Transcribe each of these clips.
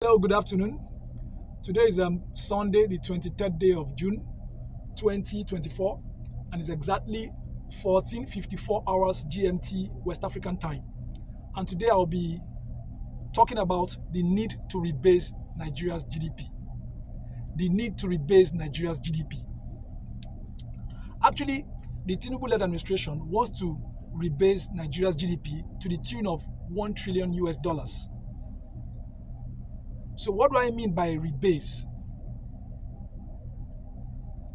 Hello, good afternoon. Today is Sunday, the 23rd day of June 2024, and it's exactly 14:54 hours GMT West African time. And today I'll be talking about the need to rebase Nigeria's GDP. The need to rebase Nigeria's GDP. Actually, the Tinubu-led administration wants to rebase Nigeria's GDP to the tune of $1 trillion US. So what do I mean by rebase?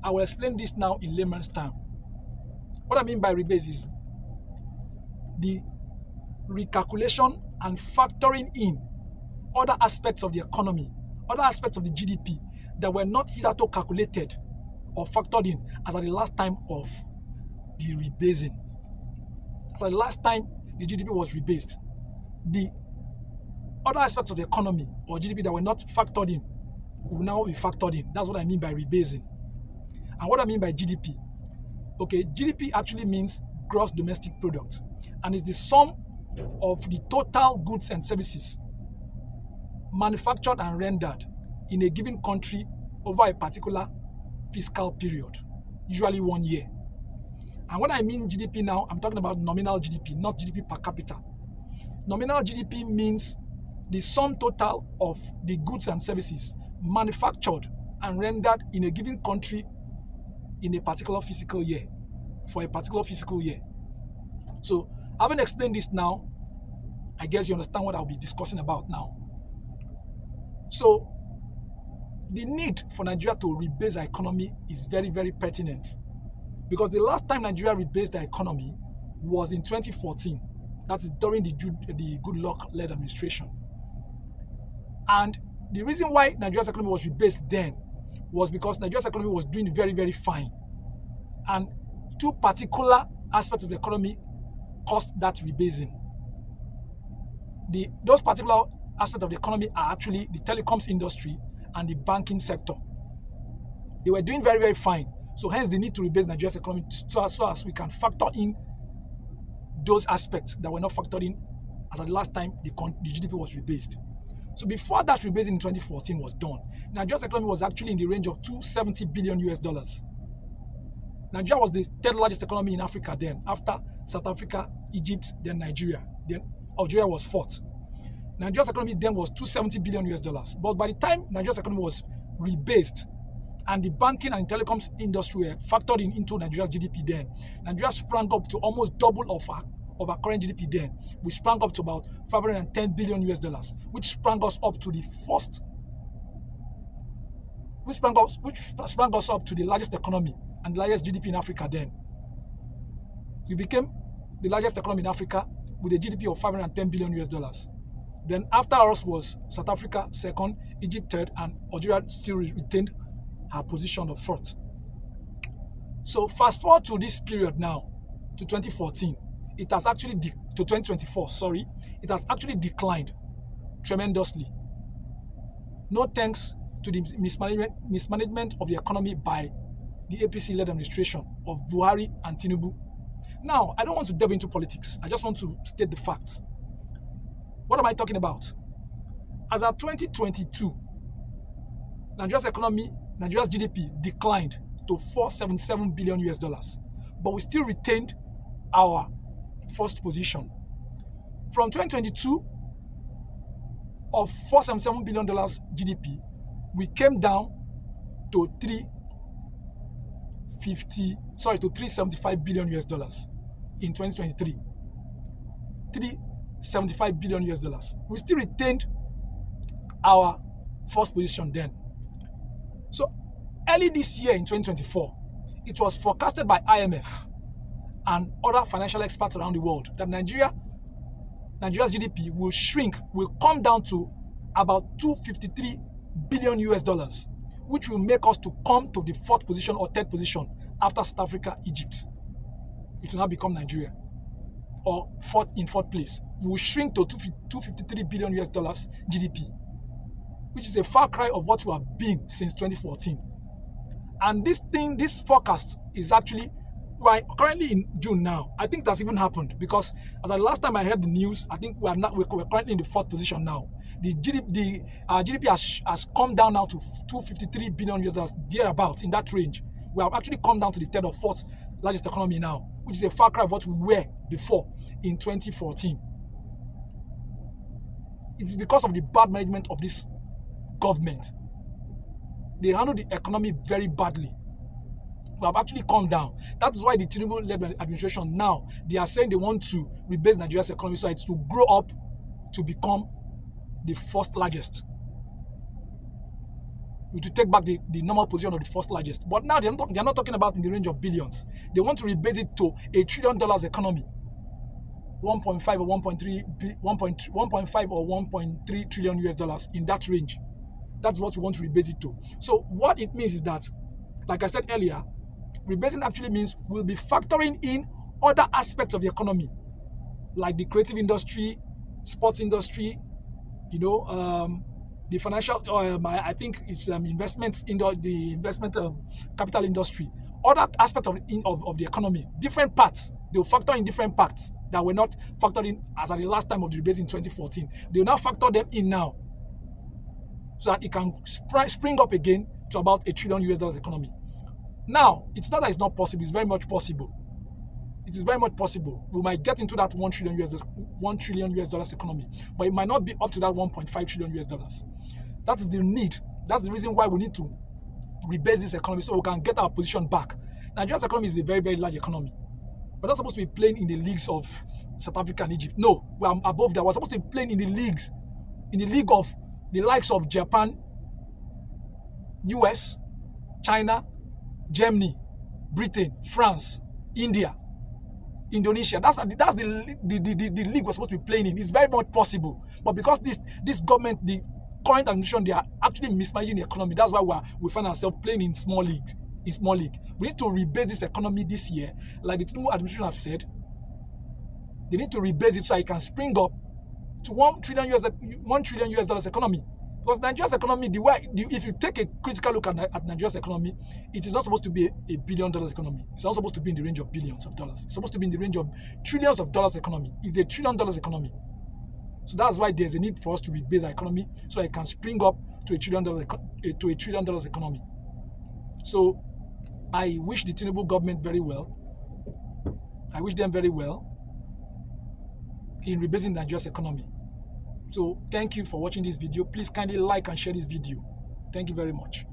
I will explain this now in layman's term. What I mean by rebase is the recalculation and factoring in other aspects of the economy, other aspects of the GDP that were not hitherto calculated or factored in as at the last time of the rebasing. As at the last time the GDP was rebased, the other aspects of the economy or GDP that were not factored in will now be factored in. That's what I mean by rebasing. And what I mean by GDP, okay, GDP actually means gross domestic product, and is the sum of the total goods and services manufactured and rendered in a given country over a particular fiscal period, usually 1 year. And when I mean GDP now, I'm talking about nominal GDP, not GDP per capita. Nominal GDP means the sum total of the goods and services manufactured and rendered in a given country in a particular fiscal year, for a particular fiscal year. So, having explained this now, I guess you understand what I'll be discussing about now. So, the need for Nigeria to rebase our economy is very, very pertinent, because the last time Nigeria rebased the economy was in 2014. That is during the Goodluck-led administration. And the reason why Nigeria's economy was rebased then was because Nigeria's economy was doing very, very fine. And two particular aspects of the economy caused that rebasing. Those particular aspects of the economy are actually the telecoms industry and the banking sector. They were doing very, very fine. So hence the need to rebase Nigeria's economy so as we can factor in those aspects that were not factored in as at the last time the GDP was rebased. So before that rebasing in 2014 was done, Nigeria's economy was actually in the range of $270 billion US. Nigeria was the third largest economy in Africa then, after South Africa, Egypt, then Nigeria. Then Algeria was fourth. Nigeria's economy then was $270 billion US. But by the time Nigeria's economy was rebased and the banking and telecoms industry were factored into Nigeria's GDP then, Nigeria sprang up to almost double of our current GDP then, which sprang up to about $510 billion US, which sprang us up to the largest economy and the largest GDP in Africa then. We became the largest economy in Africa with a GDP of $510 billion US. Then after us was South Africa second, Egypt third, and Algeria still retained her position of fourth. So fast forward to this period now, to 2014. It has actually, to 2024, sorry, it has actually declined tremendously. No thanks to the mismanagement of the economy by the APC-led administration of Buhari and Tinubu. Now, I don't want to delve into politics. I just want to state the facts. What am I talking about? As of 2022, Nigeria's GDP declined to $477 billion US, but we still retained our first position. From 2022 of $477 billion GDP, we came down to $375 billion US in 2023. $375 billion US. We still retained our first position then. So early this year in 2024, it was forecasted by IMF and other financial experts around the world that Nigeria's GDP will come down to about $253 billion US, which will make us to come to the fourth position or third position after South Africa, Egypt. It will now become Nigeria, or in fourth place. We will shrink to $253 billion US GDP, which is a far cry of what we have been since 2014. And this forecast is actually currently in June now. I think that's even happened, because as the last time I heard the news, I think we're currently in the fourth position now. The GDP has come down now to 253 billion US dollars, thereabouts, in that range. We have actually come down to the third or fourth largest economy now, which is a far cry of what we were before in 2014. It is because of the bad management of this government. They handle the economy very badly. We have actually come down. That is why the Tinubu-led administration now, they are saying they want to rebase Nigeria's economy so it's to grow up to become the first largest. To take back the normal position of the first largest. But now they're not talking about in the range of billions. They want to rebase it to $1 trillion economy. 1.5 or 1.5 or 1.3 trillion US dollars, in that range. That's what we want to rebase it to. So what it means is that, like I said earlier, rebasing actually means we'll be factoring in other aspects of the economy, like the creative industry, sports industry, the financial, I think it's investments in the investment capital industry, other aspects of the economy, different parts. They will factor in different parts that were not factored in as at the last time of the rebase in 2014. They will now factor them in now, so that it can spring up again to about $1 trillion US dollars economy. Now, it's not that it's not possible, it's very much possible. It is very much possible. We might get into that $1 trillion US dollars economy, but it might not be up to that 1.5 trillion US dollars. That is the need. That's the reason why we need to rebase this economy so we can get our position back. Nigeria's economy is a very, very large economy. We're not supposed to be playing in the leagues of South Africa and Egypt. No, we're above that. We're supposed to be playing in the league of the likes of Japan, US, China, Germany, Britain, France, India, Indonesia. That's the league we're supposed to be playing in. It's very much possible. But because this government, the current administration, they are actually mismanaging the economy. That's why we find ourselves playing in small leagues. We need to rebase this economy this year, like the Tinubu administration have said. They need to rebase it so it can spring up to $1 trillion US dollars economy. Because Nigeria's economy, if you take a critical look at Nigeria's economy, it is not supposed to be a $1 billion economy. It's not supposed to be in the range of billions of dollars. It's supposed to be in the range of trillions of dollars economy. It's a $1 trillion economy. So that's why there's a need for us to rebase our economy so it can spring up to $1 trillion economy. So I wish the Tinubu government very well. I wish them very well in rebasing Nigeria's economy. So thank you for watching this video. Please kindly like and share this video. Thank you very much.